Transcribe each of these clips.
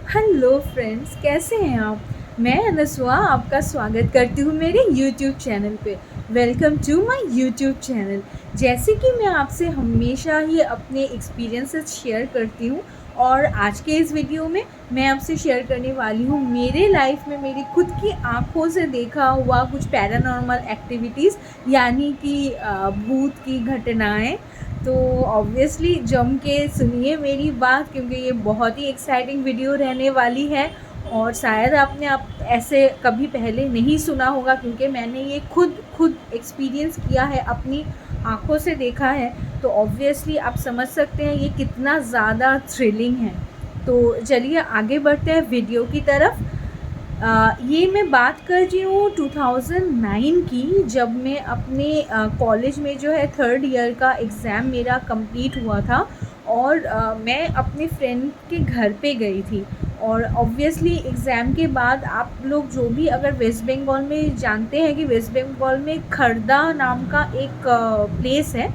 Hello friends, कैसे हैं आप। मैं अनसुआ आपका स्वागत करती हूँ मेरे यूट्यूब चैनल पे। Welcome to my YouTube channel. जैसे कि मैं आपसे हमेशा ही अपने एक्सपीरियंसेस शेयर करती हूँ, और आज के इस वीडियो में मैं आपसे शेयर करने वाली हूँ मेरे लाइफ में मेरी खुद की आँखों से देखा हुआ कुछ पैरानॉर्मल एक्टिविटीज़, यानी कि भूत की घटनाएँ। तो ऑब्वियसली जम के सुनिए मेरी बात, क्योंकि ये बहुत ही एक्साइटिंग वीडियो रहने वाली है। और शायद आपने आप ऐसे कभी पहले नहीं सुना होगा, क्योंकि मैंने ये खुद एक्सपीरियंस किया है, अपनी आँखों से देखा है। तो ऑब्वियसली आप समझ सकते हैं ये कितना ज़्यादा थ्रिलिंग है। तो चलिए आगे बढ़ते हैं वीडियो की तरफ। ये मैं बात कर रही हूँ 2009 की, जब मैं अपने कॉलेज में जो है थर्ड ईयर का एग्ज़ाम मेरा कंप्लीट हुआ था। और मैं अपने फ्रेंड के घर पे गई थी। और ऑब्वियसली एग्ज़ाम के बाद आप लोग जो भी अगर वेस्ट बंगाल में जानते हैं कि वेस्ट बंगाल में खरदा नाम का एक प्लेस है।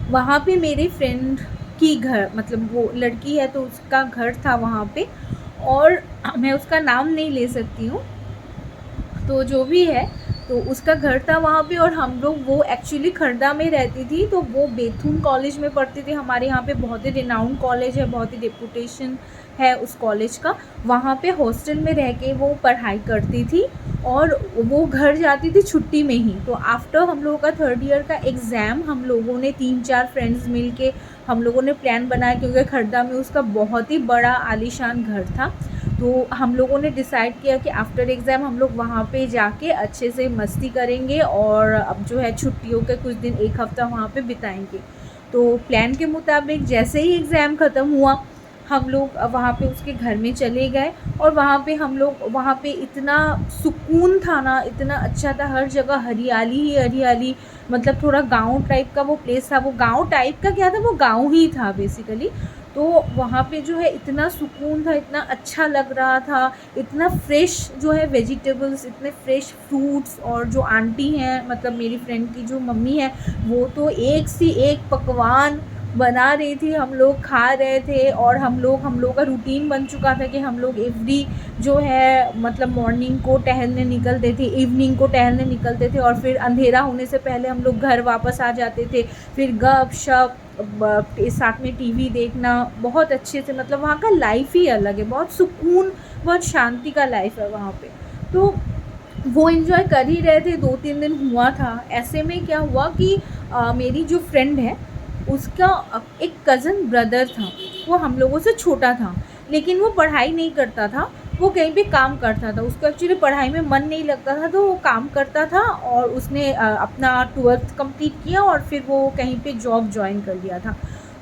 वहाँ पे मेरे फ्रेंड की घर, मतलब वो लड़की है तो उसका घर था वहाँ पे। और मैं उसका नाम नहीं ले सकती हूँ, तो जो भी है, तो उसका घर था वहाँ पे। और हम लोग, वो एक्चुअली खर्दा में रहती थी, तो वो बेथुन कॉलेज में पढ़ती थी। हमारे यहाँ पे बहुत ही रिनाउंड कॉलेज है, बहुत ही रेपुटेशन है उस कॉलेज का। वहाँ पे हॉस्टल में रह के वो पढ़ाई करती थी, और वो घर जाती थी छुट्टी में ही। तो आफ्टर हम लोगों का थर्ड ईयर का एग्ज़ाम, हम लोगों ने 3-4 फ्रेंड्स मिल के हम लोगों ने प्लान बनाया, क्योंकि खर्दा में उसका बहुत ही बड़ा आलीशान घर था। तो हम लोगों ने डिसाइड किया कि आफ्टर एग्ज़ाम हम लोग वहाँ पे जाके अच्छे से मस्ती करेंगे, और अब जो है छुट्टियों के कुछ दिन, एक हफ़्ता वहाँ पे बिताएंगे। तो प्लान के मुताबिक जैसे ही एग्ज़ाम ख़त्म हुआ, हम लोग वहाँ पे उसके घर में चले गए। और वहाँ पे इतना सुकून था ना, इतना अच्छा था, हर जगह हरियाली ही हरियाली। मतलब थोड़ा गाँव टाइप का वो प्लेस था। वो गाँव टाइप का क्या था, वो गाँव ही था बेसिकली। तो वहाँ पे जो है इतना सुकून था, इतना अच्छा लग रहा था, इतना फ्रेश जो है वेजिटेबल्स, इतने फ्रेश फ्रूट्स। और जो आंटी हैं, मतलब मेरी फ्रेंड की जो मम्मी है, वो तो एक से एक पकवान बना रही थी, हम लोग खा रहे थे। और हम लोग का रूटीन बन चुका था कि हम लोग एवरी जो है, मतलब मॉर्निंग को टहलने निकलते थे, इवनिंग को टहलने निकलते थे, और फिर अंधेरा होने से पहले हम लोग घर वापस आ जाते थे। फिर गप शप, साथ में टीवी देखना, बहुत अच्छे से। मतलब वहाँ का लाइफ ही अलग है, बहुत सुकून, बहुत शांति का लाइफ है वहाँ पे। तो वो एंजॉय कर ही रहे थे। 2-3 दिन हुआ था। ऐसे में क्या हुआ कि मेरी जो फ्रेंड है, उसका एक कज़न ब्रदर था। वो हम लोगों से छोटा था, लेकिन वो पढ़ाई नहीं करता था, वो कहीं पे काम करता था। उसको एक्चुअली पढ़ाई में मन नहीं लगता था, तो वो काम करता था। और उसने अपना 12th कंप्लीट किया, और फिर वो कहीं पे जॉब ज्वाइन कर लिया था।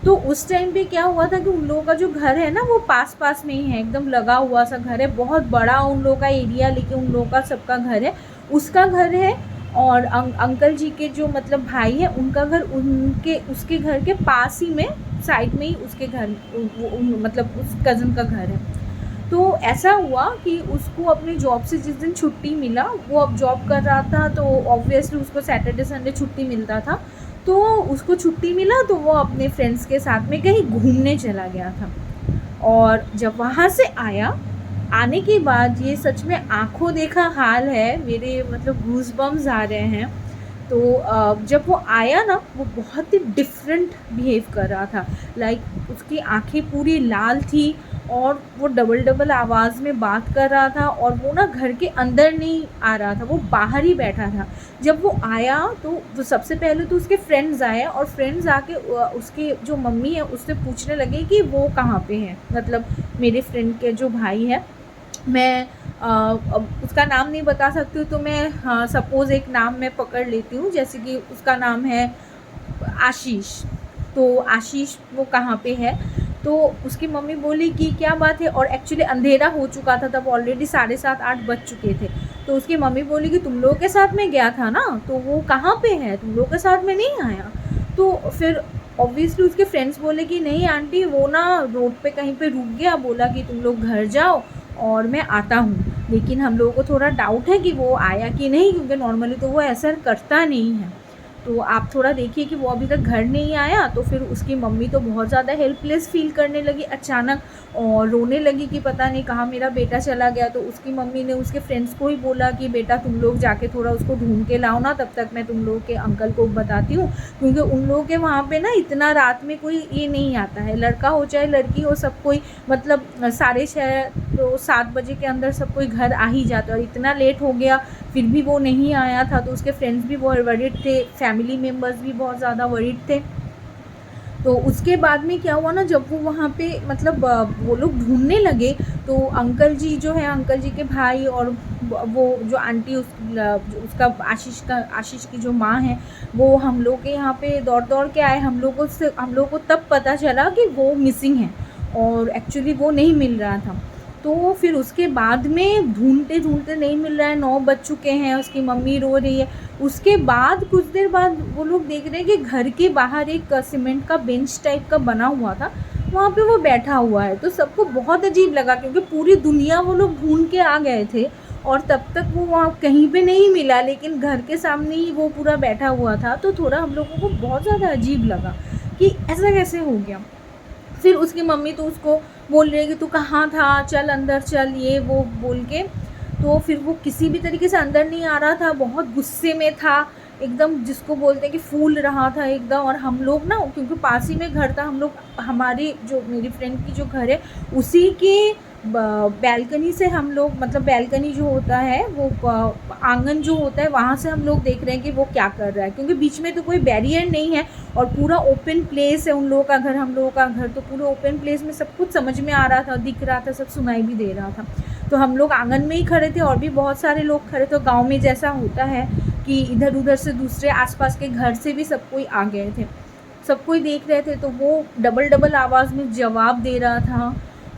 तो उस टाइम पे क्या हुआ था कि उन लोगों का जो घर है ना, वो पास पास में ही है, एकदम लगा हुआ सा घर है, बहुत बड़ा उन लोगों का एरिया, लेकिन उन लोगों का सबका घर है। उसका घर है, और अंकल जी के जो मतलब भाई है, उनका घर उनके उसके घर के पास ही में, साइड में ही उसके घर, मतलब उस कज़न का घर है। तो ऐसा हुआ कि उसको अपनी जॉब से जिस दिन छुट्टी मिला, वो अब जॉब कर रहा था, तो ऑब्वियसली उसको सैटरडे संडे छुट्टी मिलता था। तो उसको छुट्टी मिला, तो वो अपने फ्रेंड्स के साथ में कहीं घूमने चला गया था। और जब वहाँ से आया, आने के बाद ये सच में आँखों देखा हाल है मेरे, मतलब गूज़बम्स आ रहे हैं। तो जब वो आया ना, वो बहुत ही डिफरेंट बिहेव कर रहा था। लाइक उसकी आंखें पूरी लाल थी, और वो डबल डबल आवाज़ में बात कर रहा था। और वो ना घर के अंदर नहीं आ रहा था, वो बाहर ही बैठा था। जब वो आया, तो वो सबसे पहले तो उसके फ्रेंड्स आए, और फ्रेंड्स आके उसके जो मम्मी है उससे पूछने लगे कि वो कहाँ पे है, मतलब मेरे फ्रेंड के जो भाई है। मैं अब उसका नाम नहीं बता सकती हूँ, तो मैं हाँ सपोज़ एक नाम मैं पकड़ लेती हूँ, जैसे कि उसका नाम है आशीष। तो आशीष वो कहाँ पे है। तो उसकी मम्मी बोली कि क्या बात है। और एक्चुअली अंधेरा हो चुका था, तब ऑलरेडी 7:30-8 बज चुके थे। तो उसकी मम्मी बोली कि तुम लोगों के साथ में गया था ना, तो वो कहाँ पे है, तुम लोगों के साथ में नहीं आया। तो फिर ऑब्वियसली उसके फ्रेंड्स बोले कि नहीं आंटी, वो ना रोड पे कहीं पे रुक गया, बोला कि तुम लोग घर जाओ और मैं आता हूँ। लेकिन हम लोगों को थोड़ा डाउट है कि वो आया कि नहीं, क्योंकि नॉर्मली तो वो ऐसा करता नहीं है। तो आप थोड़ा देखिए कि वो अभी तक घर नहीं आया। तो फिर उसकी मम्मी तो बहुत ज़्यादा हेल्पलेस फ़ील करने लगी अचानक। और रोने लगी कि पता नहीं कहाँ मेरा बेटा चला गया। तो उसकी मम्मी ने उसके फ्रेंड्स को ही बोला कि बेटा तुम लोग जाके थोड़ा उसको ढूंढ के लाओ ना, तब तक मैं तुम लोग के अंकल को बताती हूँ, क्योंकि उन लोगों के वहाँ पे ना इतना रात में कोई ये नहीं आता है, लड़का हो चाहे लड़की हो, सब कोई मतलब 6:30 तो 7 बजे के अंदर सब कोई घर आ ही जाता है। और इतना लेट हो गया फिर भी वो नहीं आया था, तो उसके फ्रेंड्स भी बहुत वरीड थे, फैमिली मेम्बर्स भी बहुत ज़्यादा वरीड थे। तो उसके बाद में क्या हुआ ना, जब वो वहाँ पे मतलब वो लोग ढूंढने लगे, तो अंकल जी जो है, अंकल जी के भाई और वो जो आंटी उसका आशीष की जो माँ है, वो हम लोग के यहाँ पे दौड़ दौड़ के आए। हम लोगों को तब पता चला कि वो मिसिंग है और एक्चुअली वो नहीं मिल रहा था। तो फिर उसके बाद में ढूंढते ढूंढते नहीं मिल रहा है, 9 बज चुके हैं, उसकी मम्मी रो रही है। उसके बाद कुछ देर बाद वो लोग देख रहे हैं कि घर के बाहर एक सीमेंट का बेंच टाइप का बना हुआ था, वहाँ पे वो बैठा हुआ है। तो सबको बहुत अजीब लगा, क्योंकि पूरी दुनिया वो लोग ढूंढ के आ गए थे और तब तक वो वहाँ कहीं पे नहीं मिला, लेकिन घर के सामने ही वो पूरा बैठा हुआ था। तो थोड़ा हम लोगों को बहुत ज़्यादा अजीब लगा कि ऐसा कैसे हो गया। फिर उसकी मम्मी तो उसको बोल रही है कि तू कहाँ था, चल अंदर चल, ये वो बोल के। तो फिर वो किसी भी तरीके से अंदर नहीं आ रहा था, बहुत गुस्से में था एकदम, जिसको बोलते हैं कि फूल रहा था एकदम। और हम लोग ना, क्योंकि पास ही में घर था, हम लोग हमारी जो मेरी फ्रेंड की जो घर है उसी के बैल्कनी से हम लोग, मतलब बैल्कनी जो होता है वो आंगन जो होता है, वहाँ से हम लोग देख रहे हैं कि वो क्या कर रहा है, क्योंकि बीच में तो कोई बैरियर नहीं है और पूरा ओपन प्लेस है उन लोगों का घर, हम लोगों का घर। तो पूरे ओपन प्लेस में सब कुछ समझ में आ रहा था, दिख रहा था, सब सुनाई भी दे रहा था। तो हम लोग आंगन में ही खड़े थे और भी बहुत सारे लोग खड़े थे। गाँव में जैसा होता है कि इधर उधर से दूसरे आसपास के घर से भी सब कोई आ गए थे, सब कोई देख रहे थे। तो वो डबल डबल आवाज़ में जवाब दे रहा था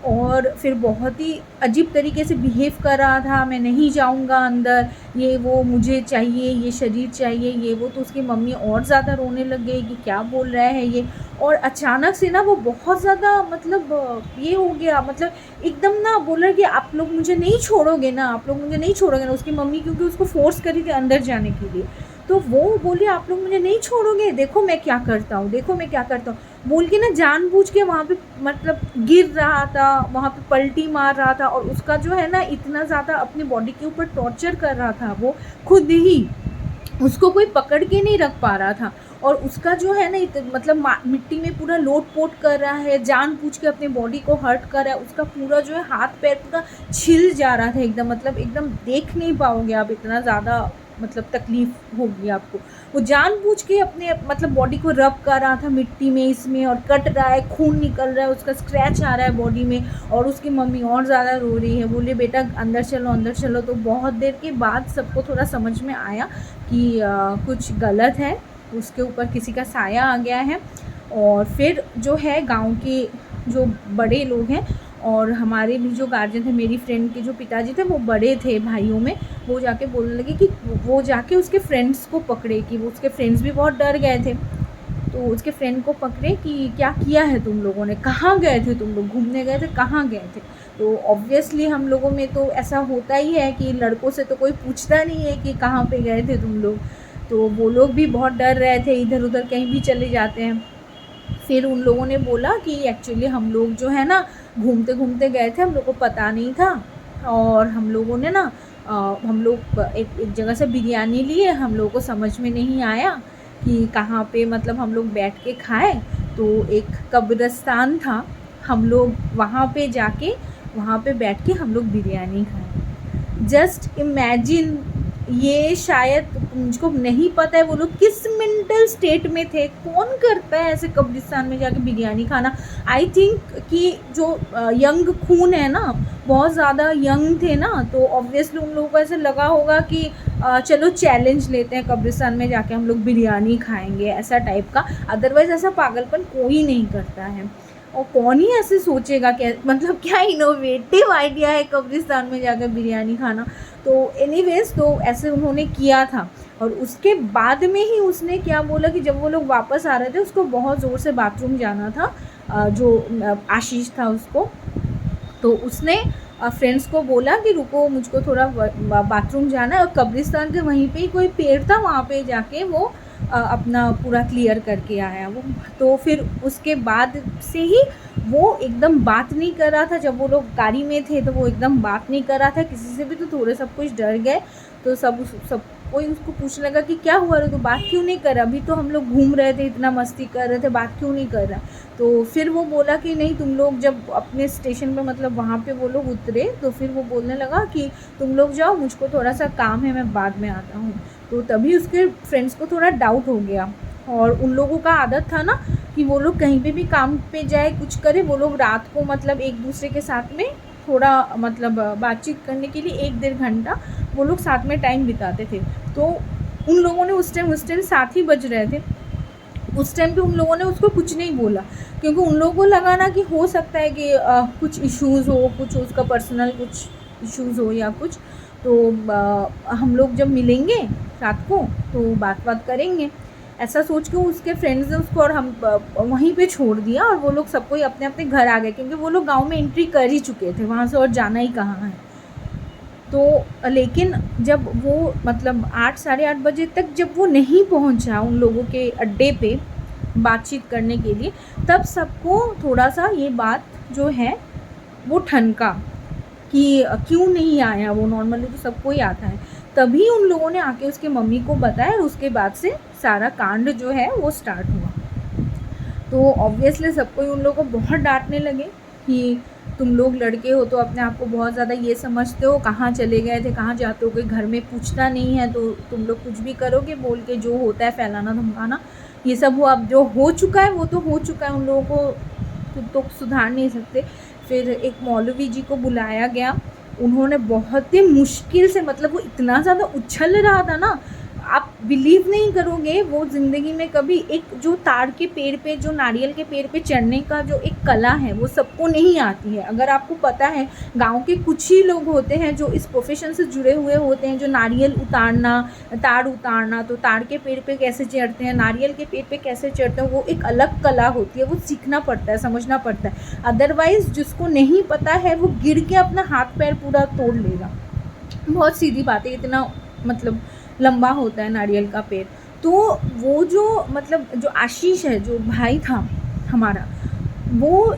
और फिर बहुत ही अजीब तरीके से बिहेव कर रहा था, मैं नहीं जाऊंगा अंदर, ये वो, मुझे चाहिए, ये शरीर चाहिए, ये वो। तो उसकी मम्मी और ज़्यादा रोने लग गई कि क्या बोल रहा है ये। और अचानक से ना वो बहुत ज़्यादा मतलब ये हो गया, मतलब एकदम ना बोला कि आप लोग मुझे नहीं छोड़ोगे ना, आप लोग मुझे नहीं छोड़ोगे ना। उसकी मम्मी क्योंकि उसको फोर्स करी थी अंदर जाने के लिए, तो वो बोली आप लोग मुझे नहीं छोड़ोगे, देखो मैं क्या करता हूँ, देखो मैं क्या करता हूँ, बोल के ना जानबूझ के वहाँ पे मतलब गिर रहा था, वहाँ पे पलटी मार रहा था। और उसका जो है ना इतना ज़्यादा अपनी बॉडी के ऊपर टॉर्चर कर रहा था वो खुद ही, उसको कोई पकड़ के नहीं रख पा रहा था। और उसका जो है ना मतलब मिट्टी में पूरा लोट पोट कर रहा है, जानबूझ के अपने बॉडी को हर्ट कर रहा है। उसका पूरा जो है हाथ पैर पूरा छिल जा रहा था एकदम, मतलब एकदम देख नहीं पाओगे आप, इतना ज़्यादा मतलब तकलीफ़ होगी आपको। वो जानबूझ के अपने मतलब बॉडी को रब कर रहा था मिट्टी में, इसमें, और कट रहा है, खून निकल रहा है, उसका स्क्रैच आ रहा है बॉडी में। और उसकी मम्मी और ज़्यादा रो रही है, बोले बेटा अंदर चलो, अंदर चलो। तो बहुत देर के बाद सबको थोड़ा समझ में आया कि कुछ गलत है, उसके ऊपर किसी का साया आ गया है। और फिर जो है गांव के जो बड़े लोग हैं और हमारे भी जो गार्जियन थे, मेरी फ्रेंड के जो पिताजी थे वो बड़े थे भाइयों में, वो जाके बोलने लगे कि वो जाके उसके फ्रेंड्स को पकड़े, कि वो उसके फ्रेंड्स भी बहुत डर गए थे। तो उसके फ्रेंड को पकड़े कि क्या किया है तुम लोगों ने, कहाँ गए थे तुम लोग, घूमने गए थे, कहाँ गए थे। तो ऑब्वियसली हम लोगों में तो ऐसा होता ही है कि लड़कों से तो कोई पूछता नहीं है कि कहाँ पे गए थे तुम लोग। तो वो लोग भी बहुत डर रहे थे, इधर उधर कहीं भी चले जाते हैं। फिर उन लोगों ने बोला कि एक्चुअली हम लोग जो है ना घूमते घूमते गए थे, हम लोग को पता नहीं था, और हम लोगों ने ना हम लोग एक जगह से बिरयानी लिए, हम लोगों को समझ में नहीं आया कि कहाँ पे मतलब हम लोग बैठ के खाएं। तो एक कब्रिस्तान था, हम लोग वहाँ पे जाके वहाँ पे बैठ के हम लोग बिरयानी खाएं। जस्ट इमेजिन, ये शायद मुझको नहीं पता है वो लोग किस मेंटल स्टेट में थे, कौन करता है ऐसे कब्रिस्तान में जाके बिरयानी खाना। आई थिंक कि जो यंग खून है ना, बहुत ज़्यादा यंग थे ना, तो ऑब्वियसली उन लोगों को ऐसे लगा होगा कि चलो चैलेंज लेते हैं, कब्रिस्तान में जाके हम लोग बिरयानी खाएंगे, ऐसा टाइप का। अदरवाइज़ ऐसा पागलपन कोई नहीं करता है, और कौन ही ऐसे सोचेगा, क्या मतलब क्या इनोवेटिव आइडिया है कब्रिस्तान में जाकर बिरयानी खाना। तो एनीवेज, तो ऐसे उन्होंने किया था। और उसके बाद में ही उसने क्या बोला कि जब वो लोग वापस आ रहे थे, उसको बहुत ज़ोर से बाथरूम जाना था, जो आशीष था उसको। तो उसने फ्रेंड्स को बोला कि रुको, मुझको थोड़ा बाथरूम जाना है। और कब्रिस्तान के वहीं पे ही कोई पेड़ था, वहाँ पे जाके वो अपना पूरा क्लियर करके आया वो। तो फिर उसके बाद से ही वो एकदम बात नहीं कर रहा था। जब वो लोग गाड़ी में थे तो वो एकदम बात नहीं कर रहा था किसी से भी, तो थोड़े सब कुछ डर गए। तो सब कोई उसको पूछने लगा कि क्या हुआ रे, तो बात क्यों नहीं कर रहा, अभी तो हम लोग घूम रहे थे, इतना मस्ती कर रहे थे, बात क्यों नहीं कर रहा। तो फिर वो बोला कि नहीं, तुम लोग जब अपने स्टेशन पे मतलब वहाँ पे वो लोग उतरे तो फिर वो बोलने लगा कि तुम लोग जाओ, मुझको थोड़ा सा काम है, मैं बाद में आता हूँ। तो तभी उसके फ्रेंड्स को थोड़ा डाउट हो गया। और उन लोगों का आदत था ना कि वो लोग कहीं पे भी काम पे जाए, कुछ करे, वो लोग रात को मतलब एक दूसरे के साथ में थोड़ा मतलब बातचीत करने के लिए 1-1.5 घंटा वो लोग साथ में टाइम बिताते थे। तो उन लोगों ने उस टाइम 7 ही बज रहे थे, उस टाइम पे उन लोगों ने उसको कुछ नहीं बोला, क्योंकि उन लोगों को लगा ना कि हो सकता है कि कुछ इश्यूज़ हो, कुछ उसका पर्सनल कुछ इश्यूज़ हो या कुछ। तो हम लोग जब मिलेंगे रात को तो बात करेंगे, ऐसा सोच के उसके फ्रेंड्स ने उसको और हम वहीं पे छोड़ दिया। और वो लोग सब कोई अपने अपने घर आ गए, क्योंकि वो लोग गांव में एंट्री कर ही चुके थे, वहाँ से और जाना ही कहाँ है। तो लेकिन जब वो मतलब 8-8:30 बजे तक जब वो नहीं पहुंचा उन लोगों के अड्डे पे बातचीत करने के लिए, तब सबको थोड़ा सा ये बात जो है वो ठनका कि क्यों नहीं आया वो, नॉर्मली तो सबको ही आता है। तभी उन लोगों ने आके उसके मम्मी को बताया और उसके बाद से सारा कांड जो है वो स्टार्ट हुआ। तो ऑब्वियसली सबको ही उन लोगों को बहुत डांटने लगे कि तुम लोग लड़के हो तो अपने आप को बहुत ज़्यादा ये समझते हो, कहाँ चले गए थे, कहाँ जाते हो, कोई घर में पूछता नहीं है तो तुम लोग कुछ भी करोगे बोल के, जो होता है फैलाना धमकाना, ये सब वो अब जो हो चुका है वो तो हो चुका है, उन लोगों को तो सुधार नहीं सकते। फिर एक मौलवी जी को बुलाया गया, उन्होंने बहुत ही मुश्किल से, मतलब वो इतना ज़्यादा उछल रहा था ना, आप बिलीव नहीं करोगे, वो ज़िंदगी में कभी एक जो ताड़ के पेड़ पे, जो नारियल के पेड़ पे चढ़ने का जो एक कला है वो सबको नहीं आती है। अगर आपको पता है, गांव के कुछ ही लोग होते हैं जो इस प्रोफेशन से जुड़े हुए होते हैं, जो नारियल उतारना, ताड़ उतारना, तो ताड़ के पेड़ पे कैसे चढ़ते हैं, नारियल के पेड़ पे कैसे चढ़ते हैं, वो एक अलग कला होती है, वो सीखना पड़ता है, समझना पड़ता है। अदरवाइज़ जिसको नहीं पता है वो गिर के अपना हाथ पैर पूरा तोड़ लेगा। बहुत सीधी बात है, इतना मतलब लंबा होता है नारियल का पेड़। तो वो जो मतलब जो आशीष है, जो भाई था हमारा, वो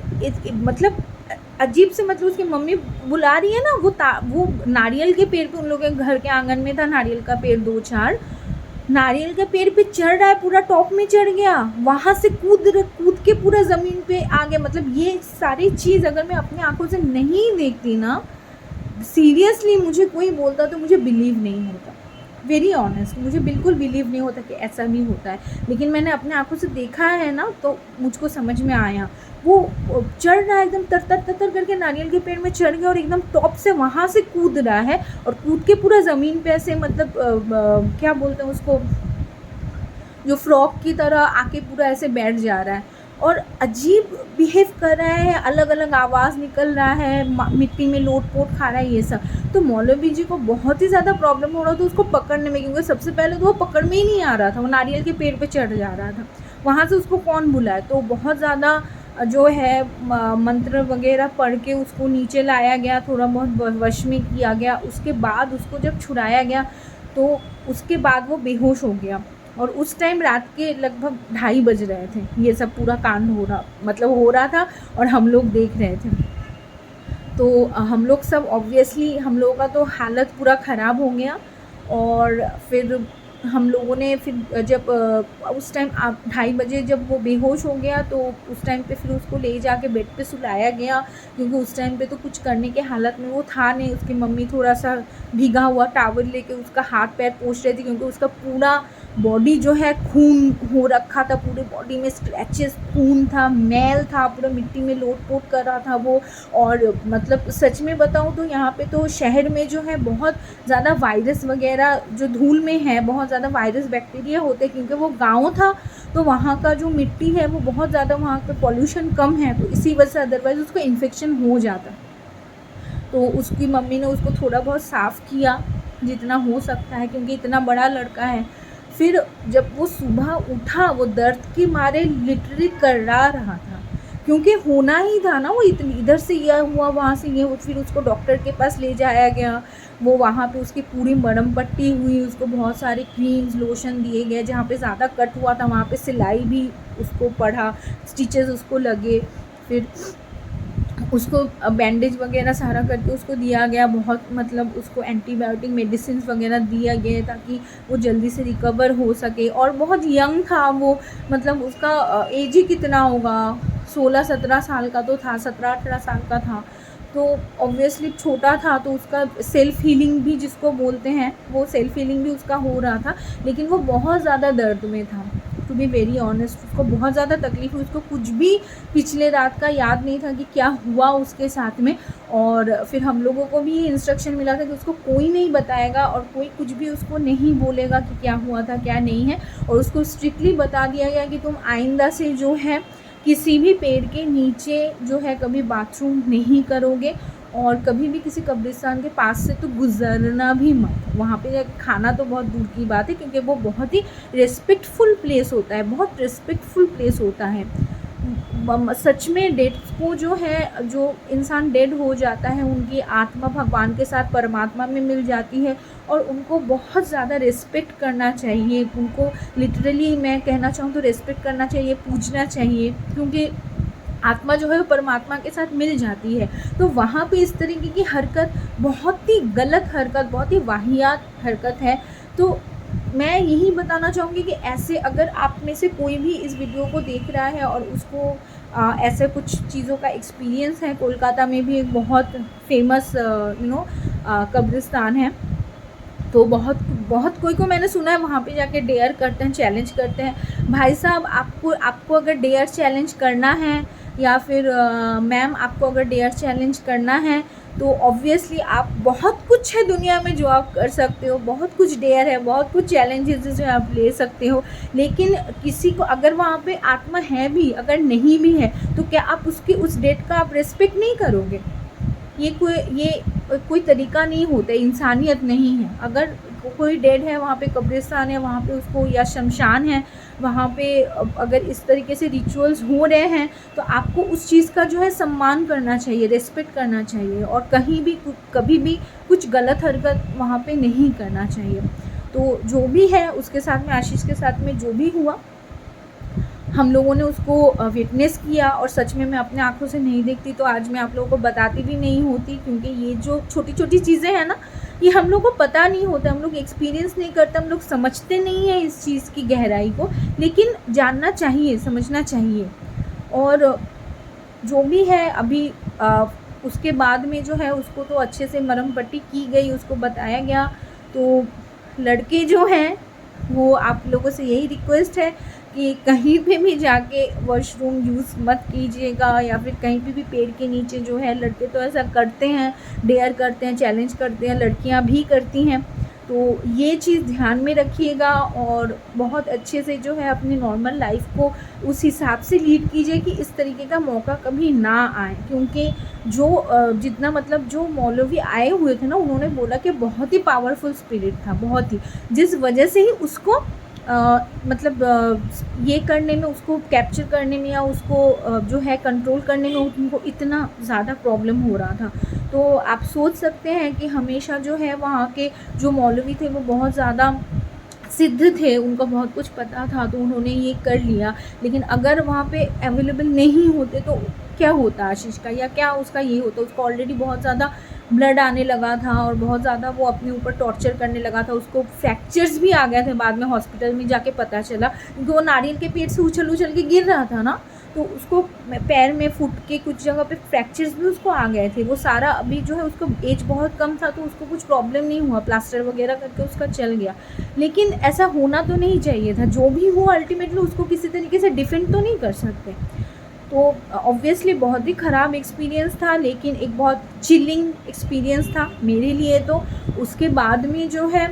मतलब अजीब से, मतलब उसकी मम्मी बुला रही है ना, वो नारियल के पेड़ पे, उन लोगों के घर के आंगन में था नारियल का पेड़ 2-4, नारियल के पेड़ पे चढ़ रहा है, पूरा टॉप में चढ़ गया, वहाँ से कूद के पूरा ज़मीन पे आ गया। मतलब ये सारी चीज़ अगर मैं अपनी आंखों से नहीं देखती ना, सीरियसली मुझे कोई बोलता तो मुझे बिलीव नहीं होता, वेरी ऑनेस्ट, मुझे बिल्कुल बिलीव नहीं होता कि ऐसा भी होता है। लेकिन मैंने अपने आंखों से देखा है ना, तो मुझको समझ में आया। वो चढ़ रहा है एकदम तर करके, नारियल के पेड़ में चढ़ गया और एकदम टॉप से वहाँ से कूद रहा है, और कूद के पूरा ज़मीन पे ऐसे मतलब क्या बोलते हैं उसको, जो फ्रॉक की तरह आके पूरा ऐसे बैठ जा रहा है और अजीब बिहेव कर रहा है, अलग अलग आवाज़ निकल रहा है, मिट्टी में लोट पोट खा रहा है, ये सब। तो मौलवी जी को बहुत ही ज़्यादा प्रॉब्लम हो रहा था उसको पकड़ने में, क्योंकि सबसे पहले तो वो पकड़ में ही नहीं आ रहा था, वो नारियल के पेड़ पे चढ़ जा रहा था, वहाँ से उसको कौन बुलाए। तो बहुत ज़्यादा जो है मंत्र वगैरह पढ़ के उसको नीचे लाया गया, थोड़ा बहुत वश में किया गया। उसके बाद उसको जब छुड़ाया गया तो उसके बाद वो बेहोश हो गया, और उस टाइम रात के लगभग 2:30 बज रहे थे, ये सब पूरा कांड हो रहा था और हम लोग देख रहे थे। तो हम लोग सब ऑब्वियसली, हम लोगों का तो हालत पूरा ख़राब हो गया। और फिर हम लोगों ने फिर जब उस टाइम 2:30 बजे जब वो बेहोश हो गया, तो उस टाइम पे फिर उसको ले जाके बेड पे सुलाया गया, क्योंकि उस टाइम पे तो कुछ करने के हालत में वो था नहीं। उसकी मम्मी थोड़ा सा भीगा हुआ टावल लेके उसका हाथ पैर पोंछ रही थी, क्योंकि उसका पूरा बॉडी जो है खून हो रखा था, पूरे बॉडी में स्क्रैचेस, खून था, मैल था, पूरा मिट्टी में लोट पोट कर रहा था वो। और मतलब सच में बताऊँ तो यहाँ पे तो शहर में जो है बहुत ज़्यादा वायरस वगैरह जो धूल में है, बहुत ज़्यादा वायरस बैक्टीरिया होते हैं, क्योंकि वो गांव था तो वहाँ का जो मिट्टी है वो बहुत ज़्यादा, वहाँ पे पॉल्यूशन कम है, तो इसी वजह से अदरवाइज़ उसको इन्फेक्शन हो जाता। तो उसकी मम्मी ने उसको थोड़ा बहुत साफ़ किया जितना हो सकता है, क्योंकि इतना बड़ा लड़का है। फिर जब वो सुबह उठा, वो दर्द के मारे लिटरली कर्रा रहा था, क्योंकि होना ही था ना, वो इतनी इधर से यह हुआ, वहाँ से ये हुआ। फिर उसको डॉक्टर के पास ले जाया गया, वो वहाँ पे उसकी पूरी मरहम पट्टी हुई, उसको बहुत सारे क्रीम्स लोशन दिए गए, जहाँ पे ज़्यादा कट हुआ था वहाँ पे सिलाई भी उसको पड़ा, स्टिचेस उसको लगे। फिर उसको बैंडेज वगैरह सारा करके उसको दिया गया, बहुत मतलब उसको एंटीबायोटिक मेडिसिन वगैरह दिया गया ताकि वो जल्दी से रिकवर हो सके। और बहुत यंग था वो, मतलब उसका एज ही कितना होगा, 16-17 साल का तो था, 17-18 साल का था। तो ऑब्वियसली छोटा था, तो उसका सेल्फ हीलिंग भी जिसको बोलते हैं, वो सेल्फ हीलिंग भी उसका हो रहा था, लेकिन वो बहुत ज़्यादा दर्द में था। टू बी वेरी ऑनेस्ट, उसको बहुत ज़्यादा तकलीफ हुई, उसको कुछ भी पिछले रात का याद नहीं था कि क्या हुआ उसके साथ में। और फिर हम लोगों को भी ये इंस्ट्रक्शन मिला था कि उसको कोई नहीं बताएगा और कोई कुछ भी उसको नहीं बोलेगा कि क्या हुआ था क्या नहीं है। और उसको स्ट्रिक्टली बता दिया गया कि तुम आइंदा से जो है किसी भी पेड़ के नीचे जो है कभी बाथरूम नहीं करोगे, और कभी भी किसी कब्रिस्तान के पास से तो गुज़रना भी मत। वहाँ पे जाके खाना तो बहुत दूर की बात है, क्योंकि वो बहुत ही रिस्पेक्टफुल प्लेस होता है, बहुत रिस्पेक्टफुल प्लेस होता है। सच में डेड को जो है, जो इंसान डेड हो जाता है, उनकी आत्मा भगवान के साथ परमात्मा में मिल जाती है, और उनको बहुत ज़्यादा रिस्पेक्ट करना चाहिए। उनको लिटरली मैं कहना चाहूँ तो रिस्पेक्ट करना चाहिए, पूजना चाहिए, क्योंकि आत्मा जो है वो परमात्मा के साथ मिल जाती है। तो वहाँ पे इस तरीके की हरकत बहुत ही गलत हरकत, बहुत ही वाहियात हरकत है। तो मैं यही बताना चाहूँगी कि ऐसे अगर आप में से कोई भी इस वीडियो को देख रहा है और उसको ऐसे कुछ चीज़ों का एक्सपीरियंस है, कोलकाता में भी एक बहुत फेमस कब्रिस्तान है, तो बहुत बहुत कोई को मैंने सुना है वहाँ पे जाके डेयर करते हैं, चैलेंज करते हैं। भाई साहब, आपको अगर डेयर चैलेंज करना है, या फिर मैम आपको अगर डेयर चैलेंज करना है, तो ऑब्वियसली आप बहुत कुछ है दुनिया में जो आप कर सकते हो, बहुत कुछ डेयर है, बहुत कुछ चैलेंजेस जो आप ले सकते हो। लेकिन किसी को अगर वहाँ पे आत्मा है भी, अगर नहीं भी है, तो क्या आप उसकी उस डेट का आप रिस्पेक्ट नहीं करोगे? ये कोई तरीका नहीं होता, इंसानियत नहीं है। अगर कोई डेड है, वहाँ पे कब्रिस्तान है, वहाँ पे उसको, या शमशान है, वहाँ पे अगर इस तरीके से रिचुअल्स हो रहे हैं, तो आपको उस चीज़ का जो है सम्मान करना चाहिए, रिस्पेक्ट करना चाहिए, और कहीं भी कभी भी कुछ गलत हरकत वहाँ पे नहीं करना चाहिए। तो जो भी है उसके साथ में, आशीष के साथ में जो भी हुआ, हम लोगों ने उसको विटनेस किया, और सच में मैं अपने आँखों से नहीं देखती तो आज मैं आप लोगों को बताती भी नहीं होती, क्योंकि ये जो छोटी छोटी चीज़ें हैं ना, ये हम लोग को पता नहीं होता, हम लोग एक्सपीरियंस नहीं करते, हम लोग समझते नहीं हैं इस चीज़ की गहराई को, लेकिन जानना चाहिए, समझना चाहिए। और जो भी है अभी उसके बाद में जो है उसको तो अच्छे से मरहम पट्टी की गई, उसको बताया गया। तो लड़के जो हैं, वो आप लोगों से यही रिक्वेस्ट है कि कहीं पे भी जाके वॉशरूम यूज़ मत कीजिएगा, या फिर कहीं पे भी पेड़ के नीचे जो है, लड़के तो ऐसा करते हैं, डेयर करते हैं, चैलेंज करते हैं, लड़कियां भी करती हैं। तो ये चीज़ ध्यान में रखिएगा, और बहुत अच्छे से जो है अपनी नॉर्मल लाइफ को उस हिसाब से लीड कीजिए कि इस तरीके का मौका कभी ना आए। क्योंकि जो जितना मतलब जो मौलवी आए हुए थे ना, उन्होंने बोला कि बहुत ही पावरफुल स्पिरिट था, बहुत ही, जिस वजह से ही उसको ये करने में, उसको कैप्चर करने में, या उसको जो है कंट्रोल करने में उनको इतना ज़्यादा प्रॉब्लम हो रहा था। तो आप सोच सकते हैं कि हमेशा जो है वहाँ के जो मौलवी थे वो बहुत ज़्यादा सिद्ध थे, उनको बहुत कुछ पता था, तो उन्होंने ये कर लिया। लेकिन अगर वहाँ पे अवेलेबल नहीं होते तो क्या होता आशीष का, या क्या उसका ये होता, उसको ऑलरेडी बहुत ज़्यादा ब्लड आने लगा था, और बहुत ज़्यादा वो अपने ऊपर टॉर्चर करने लगा था, उसको फ्रैक्चर्स भी आ गए थे बाद में हॉस्पिटल में जाके पता चला, क्योंकि वो नारियल के पेड़ से उछल उछल के गिर रहा था ना, तो उसको पैर में फुट के कुछ जगह पे फ्रैक्चर्स भी उसको आ गए थे। वो सारा अभी जो है, उसको एज बहुत कम था तो उसको कुछ प्रॉब्लम नहीं हुआ, प्लास्टर वगैरह करके उसका चल गया। लेकिन ऐसा होना तो नहीं चाहिए था। जो भी हुआ अल्टीमेटली उसको किसी तरीके से डिफेंड तो नहीं कर सकते। तो ऑब्वियसली बहुत ही ख़राब एक्सपीरियंस था, लेकिन एक बहुत चिलिंग एक्सपीरियंस था मेरे लिए। तो उसके बाद में जो है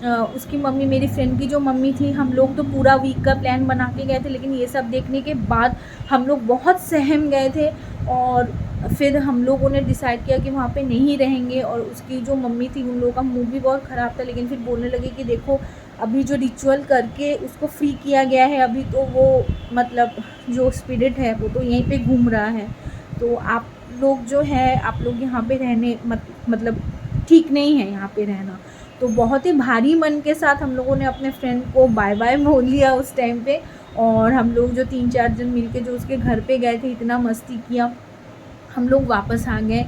उसकी मम्मी, मेरी फ्रेंड की जो मम्मी थी, हम लोग तो पूरा वीक का प्लान बना के गए थे, लेकिन ये सब देखने के बाद हम लोग बहुत सहम गए थे, और फिर हम लोगों ने डिसाइड किया कि वहाँ पे नहीं रहेंगे। और उसकी जो मम्मी थी, उन लोगों का मूड भी बहुत ख़राब था, लेकिन फिर बोलने लगे कि देखो अभी जो रिचुअल करके उसको फ्री किया गया है, अभी तो वो मतलब जो स्पिरिट है वो तो यहीं पे घूम रहा है, तो आप लोग जो है, आप लोग यहाँ पे रहने मतलब ठीक नहीं है यहाँ पे रहना। तो बहुत ही भारी मन के साथ हम लोगों ने अपने फ्रेंड को बाय बाय बोल लिया उस टाइम पे। और हम लोग जो 3-4 जन मिलके जो उसके घर पे गए थे, इतना मस्ती किया। हम लोग वापस आ गए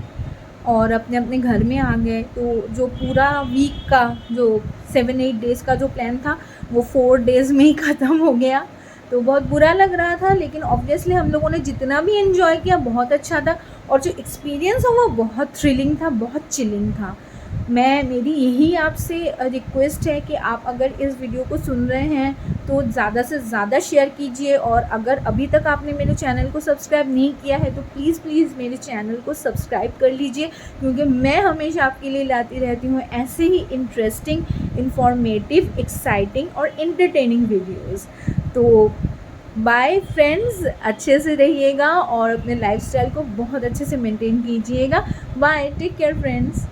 और अपने अपने घर में आ गए। तो जो पूरा वीक का जो 7-8 डेज़ का जो प्लान था वो 4 डेज़ में ही ख़त्म हो गया। तो बहुत बुरा लग रहा था, लेकिन ऑब्वियसली हम लोगों ने जितना भी एंजॉय किया बहुत अच्छा था। और जो एक्सपीरियंस था वो बहुत थ्रिलिंग था, बहुत चिलिंग था। मेरी यही आपसे रिक्वेस्ट है कि आप अगर इस वीडियो को सुन रहे हैं तो ज़्यादा से ज़्यादा शेयर कीजिए। और अगर अभी तक आपने मेरे चैनल को सब्सक्राइब नहीं किया है तो प्लीज़ प्लीज़ मेरे चैनल को सब्सक्राइब कर लीजिए, क्योंकि मैं हमेशा आपके लिए लाती रहती हूँ ऐसे ही इंटरेस्टिंग, इंफॉर्मेटिव, एक्साइटिंग और एंटरटेनिंग वीडियोज़। तो बाय फ्रेंड्स, अच्छे से रहिएगा और अपने लाइफस्टाइल को बहुत अच्छे से मेंटेन कीजिएगा। Bye, take care friends.